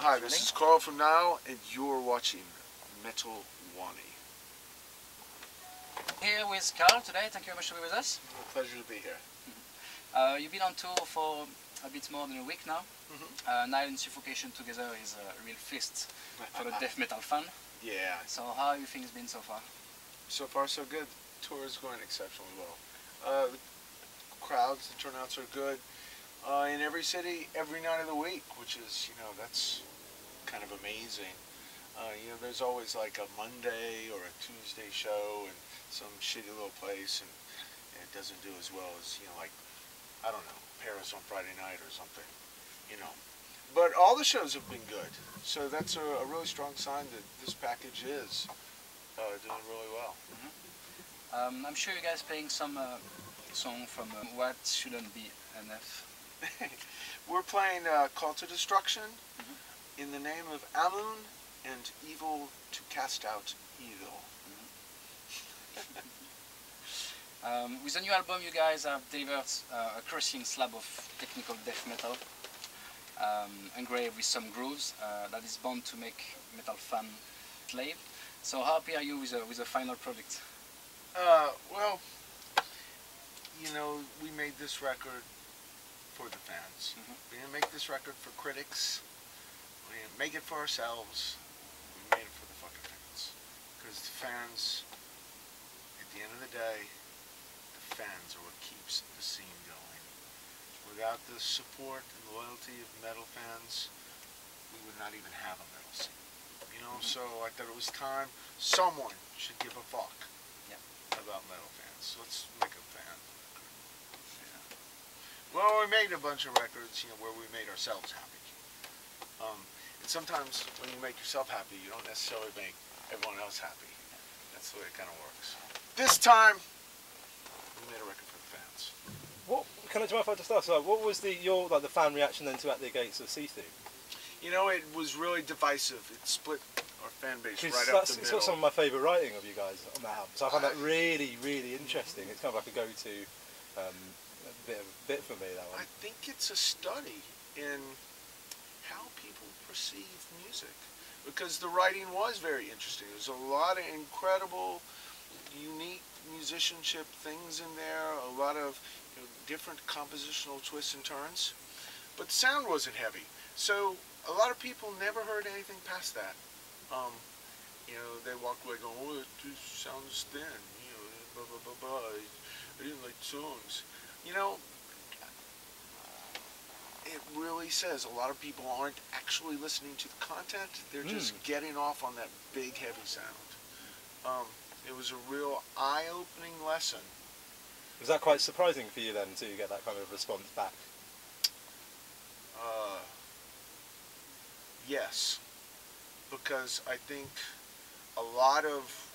Hi, this is Karl from Nile, and you're watching Metal Wani. Here with Karl today. Thank you very much for being with us. A pleasure to be here. You've been on tour for a bit more than a week now. Nile and Suffocation together is a real feast for the death metal fan. Yeah. So how have you things been so far? So far, so good. The tour is going exceptionally well. The crowds, the turnouts are good. In every city, every night of the week, which is, that's kind of amazing. There's always like a Monday or a Tuesday show in some shitty little place, and it doesn't do as well as, like, I don't know, Paris on Friday night or something, But all the shows have been good, so that's a really strong sign that this package is doing really well. I'm sure you guys playing some song from What Shouldn't Be Unearthed. We're playing Call to Destruction in the name of Amun and Evil to Cast Out Evil. With the new album, you guys have delivered a crushing slab of technical death metal, engraved with some grooves that is bound to make metal fan slave. So how happy are you with the final product? Well, we made this record for the fans. We didn't make this record for critics. We didn't make it for ourselves. We made it for the fucking fans. Because the fans, at the end of the day, the fans are what keeps the scene going. Without the support and loyalty of metal fans, we would not even have a metal scene. So I thought it was time someone should give a fuck about metal fans. So let's make a fan. Well, we made a bunch of records, where we made ourselves happy. And sometimes when you make yourself happy, you don't necessarily make everyone else happy. That's the way it kind of works. This time, we made a record for the fans. What can I do if I just ask? What was the fan reaction then to At the Gates of Sethu? It was really divisive. It split our fan base right up the middle. It's got some of my favourite writing of you guys on that album, so I found that really, really interesting. It's kind of like a go-to bit for me, that one. I think it's a study in how people perceive music, because the writing was very interesting. There's a lot of incredible, unique musicianship things in there, a lot of different compositional twists and turns, but the sound wasn't heavy. So a lot of people never heard anything past that. They walked away going, "Oh, it just sounds thin," blah blah blah blah. I didn't like songs. It really says a lot of people aren't actually listening to the content. They're just getting off on that big, heavy sound. It was a real eye-opening lesson. Was that quite surprising for you then to get that kind of response back? Yes, because I think a lot of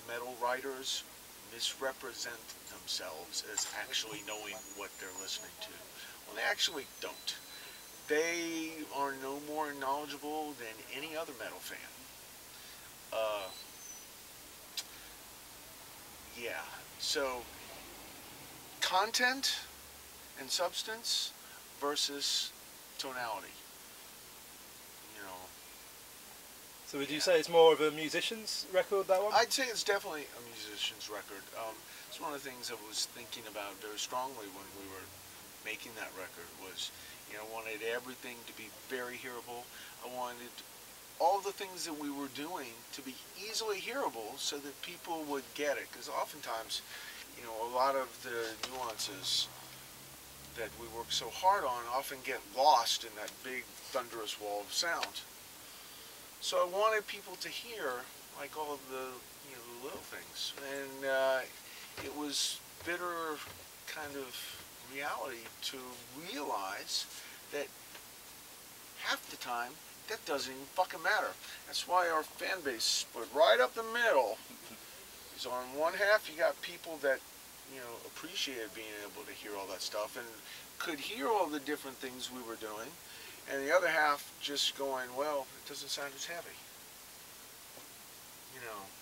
metal writers misrepresent themselves as actually knowing what they're listening to. Well, they actually don't. They are no more knowledgeable than any other metal fan. So content and substance versus tonality. So would you say it's more of a musician's record, that one? I'd say it's definitely a musician's record. It's one of the things I was thinking about very strongly when we were making that record was, I wanted everything to be very hearable. I wanted all the things that we were doing to be easily hearable so that people would get it. Because oftentimes, a lot of the nuances that we work so hard on often get lost in that big thunderous wall of sound. So I wanted people to hear, like, all of the, the little things. And it was bitter kind of reality to realize that half the time, that doesn't even fucking matter. That's why our fan base split right up the middle. So on one half, you got people that, appreciated being able to hear all that stuff and could hear all the different things we were doing. And the other half just going, well, it doesn't sound as heavy.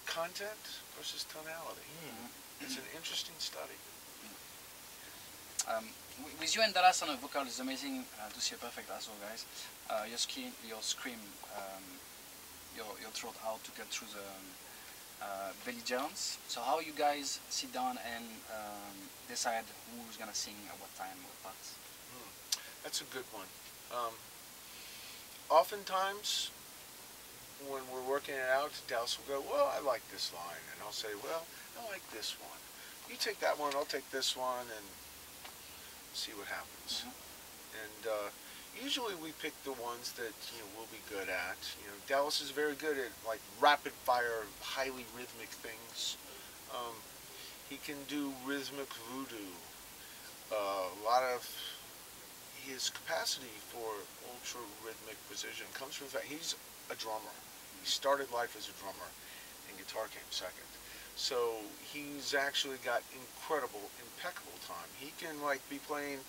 Content versus tonality. It's an interesting study. with you and Dallas on a vocal is amazing to see a perfect asshole, guys. Your scream, your throat out to get through the belly jounts. So how you guys sit down and decide who's gonna sing at what time, what parts? That's a good one. Oftentimes, when we're working it out, Dallas will go, well, I like this line. And I'll say, well, I like this one. You take that one, I'll take this one, and see what happens. And usually we pick the ones that we'll be good at. Dallas is very good at like rapid fire, highly rhythmic things. He can do rhythmic voodoo. A lot of his capacity for ultra rhythmic precision comes from the fact he's a drummer. He started life as a drummer, and guitar came second. So he's actually got incredible, impeccable time. He can like be playing,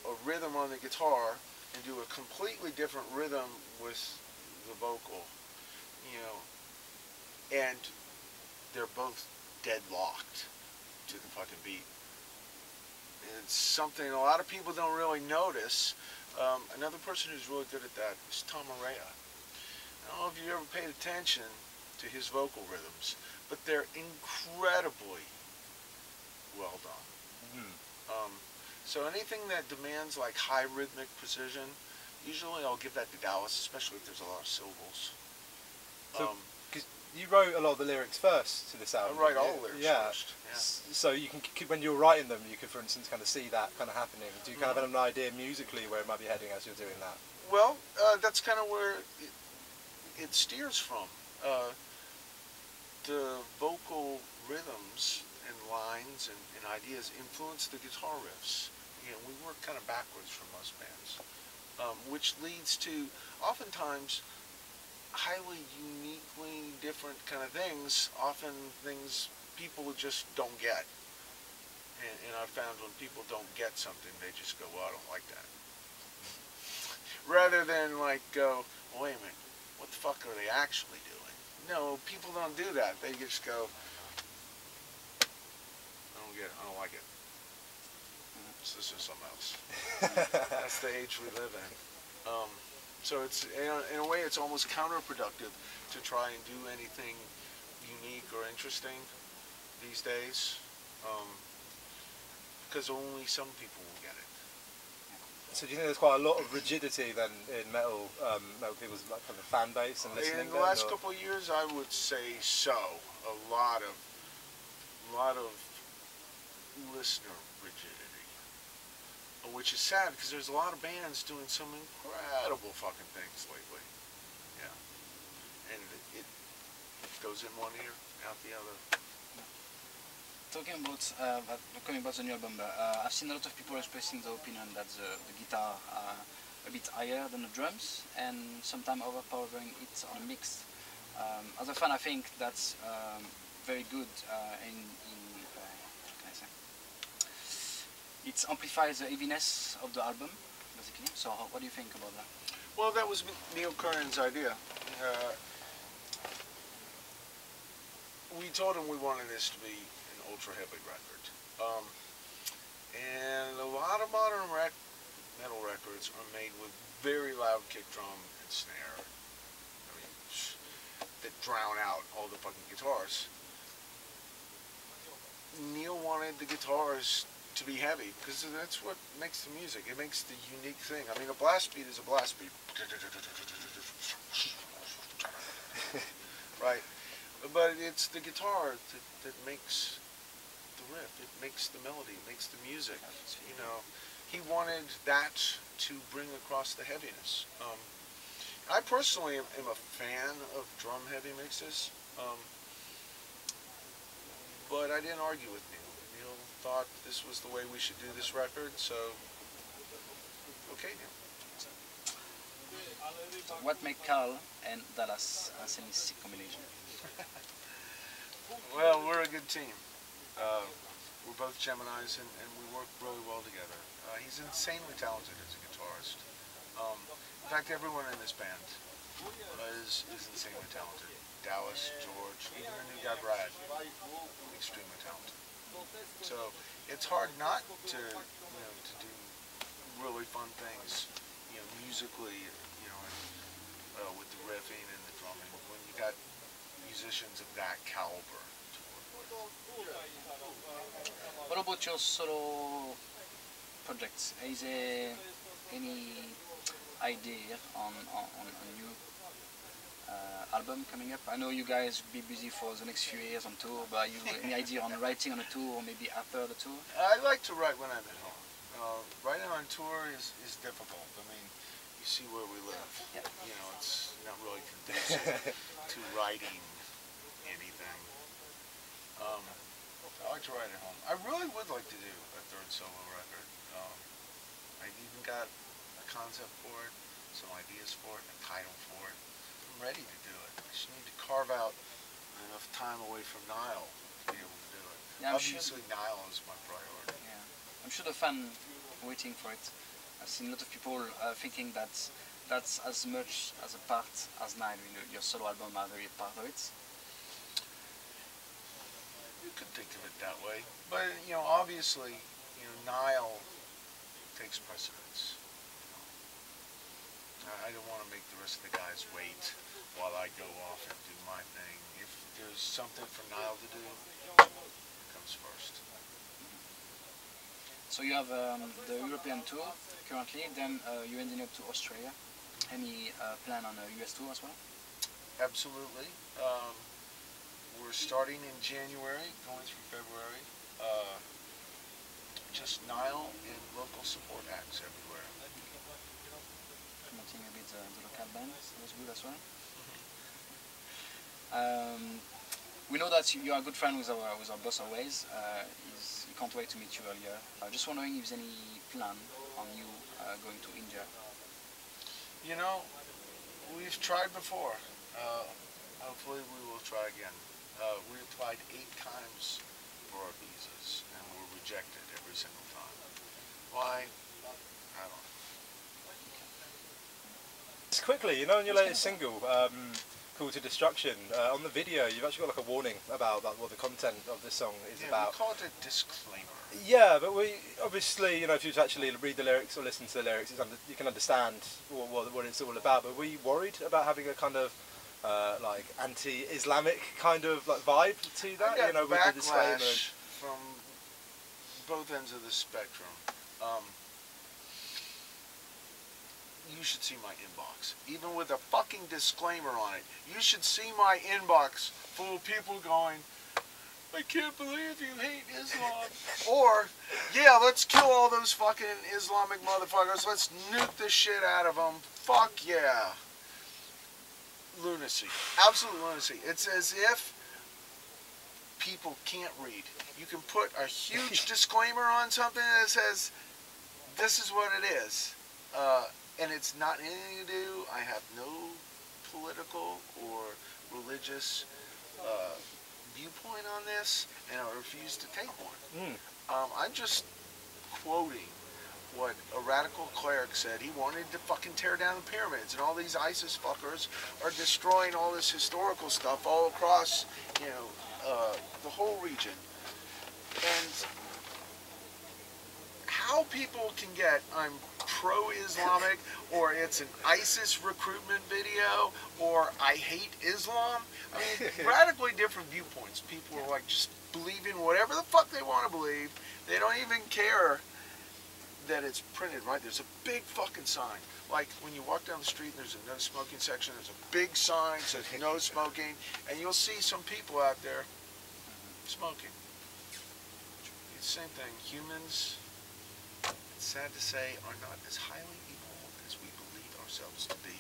a rhythm on the guitar and do a completely different rhythm with the vocal, and they're both deadlocked to the fucking beat. It's something a lot of people don't really notice. Another person who's really good at that is Araya. I don't know if you ever paid attention to his vocal rhythms, but they're incredibly well done. So anything that demands like high rhythmic precision, usually I'll give that to Dallas, especially if there's a lot of syllables. So, because you wrote a lot of the lyrics first to this album. I write all the lyrics first. Yeah. So you can, when you're writing them, you can, for instance, kind of see that kind of happening. Do you kind of have an idea musically where it might be heading as you're doing that? Well, that's kind of where it steers from. The vocal rhythms and lines and ideas influence the guitar riffs. We work kind of backwards from most bands, which leads to oftentimes highly uniquely different kind of things, often things people just don't get. And I've found when people don't get something, they just go, well, I don't like that. Rather than like go, well, wait a minute, what the fuck are they actually doing? No, people don't do that. They just go, I don't get it, I don't like it. So this is something else. That's the age we live in. So it's, in a way, it's almost counterproductive to try and do anything unique or interesting these days, because only some people will get it. So do you think there's quite a lot of rigidity then in metal people's like kind of fan base and listening? In the last couple of years, I would say so. A lot of listener rigidity, which is sad because there's a lot of bands doing some incredible fucking things lately. Yeah, and it goes in one ear, out the other. Talking about coming back to the new album, I've seen a lot of people expressing the opinion that the guitar are a bit higher than the drums and sometimes overpowering it on a mix. As a fan, I think that's very good what can I say? It amplifies the heaviness of the album, basically. So what do you think about that? Well, that was Neil Curran's idea. We told him we wanted this to be an ultra heavy record. And a lot of modern metal records are made with very loud kick drum and snare. I mean, that drown out all the fucking guitars. Neil wanted the guitars to be heavy because that's what makes the music. It makes the unique thing. I mean, a blast beat is a blast beat. Right? But it's the guitar that makes the riff. It makes the melody. It makes the music. He wanted that to bring across the heaviness. I personally am a fan of drum heavy mixes, but I didn't argue with Neil. Neil thought this was the way we should do this record, so okay, Neil. So what makes Karl and Dallas a sick combination? Well, we're a good team. We're both Geminis, and we work really well together. He's insanely talented as a guitarist. In fact, everyone in this band is insanely talented. Dallas, George, even the new guy Brad, extremely talented. So it's hard not to to do really fun things, musically, with the riffing and the drumming. When you got musicians of that caliber to work with. What about your solo projects? Is there any idea on a new album coming up? I know you guys will be busy for the next few years on tour, but you any idea on writing on a tour or maybe after the tour? I like to write when I'm at home. Writing on tour is difficult. I mean, you see where we live. Yeah. It's not really conducive to writing anything. I like to write at home. I really would like to do a third solo record. I've even got a concept for it, some ideas for it, a title for it. I'm ready to do it. I just need to carve out enough time away from Nile to be able to do it. Yeah, Obviously, Nile is my priority. Yeah, I'm sure the fan waiting for it. I've seen a lot of people thinking that that's as much as a part as Nile. Your solo album are very part of it. You could think of it that way, but obviously, Nile takes precedence. I don't want to make the rest of the guys wait while I go off and do my thing. If there's something for Nile to do, it comes first. So you have the European tour currently, then you're ending up to Australia. Any plan on a US tour as well? Absolutely. We're starting in January, going through February. Just Nile and local support acts everywhere. Promoting a bit the local bands, that's good as well. We know that you are a good friend with our boss always. He can't wait to meet you earlier. Just wondering if there's any plan on you going to India. We've tried before. Hopefully we will try again. We applied 8 times for our visas and were rejected every single time. Why? I don't know. Just quickly, on your latest single, Call to Destruction, on the video you've actually got like a warning about what the content of this song is about. We call it a disclaimer. Yeah, but we obviously, if you actually read the lyrics or listen to the lyrics, you can understand what it's all about. But were you worried about having a kind of like anti-Islamic kind of like vibe to that? I got with the disclaimer from both ends of the spectrum. You should see my inbox. Even with a fucking disclaimer on it, you should see my inbox full of people going, I can't believe you hate Islam. Or, yeah, let's kill all those fucking Islamic motherfuckers. Let's nuke the shit out of them. Fuck yeah. Lunacy. Absolute lunacy. It's as if people can't read. You can put a huge disclaimer on something that says, this is what it is. And it's not anything to do. I have no political or religious viewpoint on this, and I refuse to take one. I'm just quoting what a radical cleric said. He wanted to fucking tear down the pyramids, and all these ISIS fuckers are destroying all this historical stuff all across, the whole region. And how people can get, I'm pro-Islamic, or it's an ISIS recruitment video, or I hate Islam. I mean, radically different viewpoints. People are like just believing whatever the fuck they want to believe. They don't even care that it's printed, right? There's a big fucking sign. Like when you walk down the street and there's a no smoking section, there's a big sign that says no smoking, and you'll see some people out there smoking. It's the same thing. Humans, it's sad to say, are not as highly evolved as we believe ourselves to be.